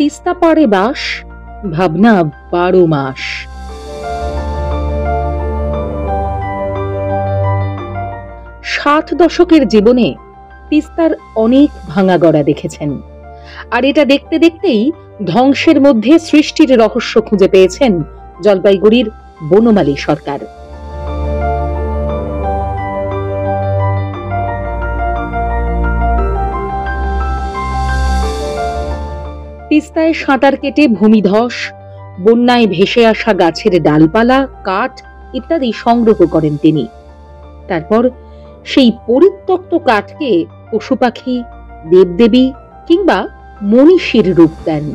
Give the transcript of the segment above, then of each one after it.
তিস্তা পাড়ে বাস, ভাবনা 12 মাস। ষাট দশকের জীবনে তিস্তার অনেক ভাঙাগড়া দেখেছেন, আর এটা দেখতে দেখতেই ধ্বংসের মধ্যে সৃষ্টির রহস্য খুঁজে পেয়েছেন জলপাইগুড়ির বনমালী সরকার। তিস্তায় সাঁতার কেটে ভূমিধস, বন্যায় ভেসে আসা গাছের ডালপালা, কাঠ ইত্যাদি সংগ্রহ করেন তিনি। তারপর সেই পরিত্যক্ত কাঠকে পশু পাখি, দেবদেবী কিংবা মনীষীর রূপ দেন।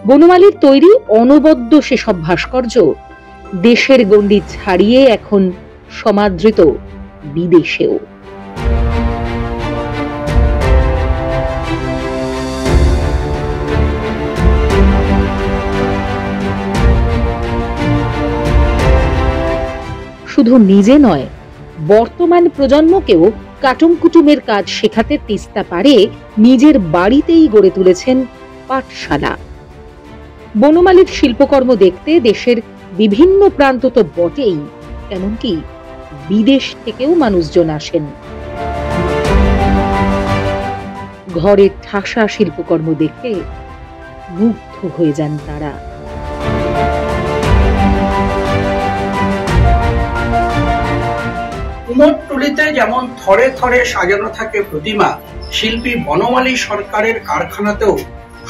বনমালীর তৈরি অনবদ্য সেসব ভাস্কর্য দেশের গণ্ডি ছাড়িয়ে এখন সমাদৃত বিদেশেও। শুধু নিজে নয়, বর্তমান প্রজন্মকেও কাটুম কুটুমের কাজ শেখাতে তিস্তা পারে নিজের বাড়িতেই গড়ে তুলেছেন পাঠশালা। বনমালীর শিল্পকর্ম দেখতে দেশের বিভিন্ন প্রান্ত তো বটেই, এমনকি বিদেশ থেকেও মানুষজন আসেন। ঘরের ঠাসা শিল্পকর্ম দেখে মুগ্ধ হয়ে যান তারা। কুমোরটুলিতে যেমন থরে থরে সাজানো থাকে প্রতিমা, শিল্পী বনমালী সরকারের কারখানাতেও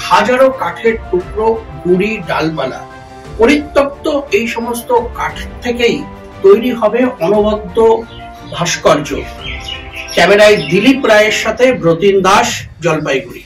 হাজারো কাঠের টুকরো, গুঁড়ি, ডালপালা। পরিত্যক্ত এই সমস্ত কাঠ থেকেই তৈরি হবে অনবদ্য ভাস্কর্য। ক্যামেরায় দিলীপ রায়ের সাথে ব্রতিন দাস, জলপাইগুড়ি।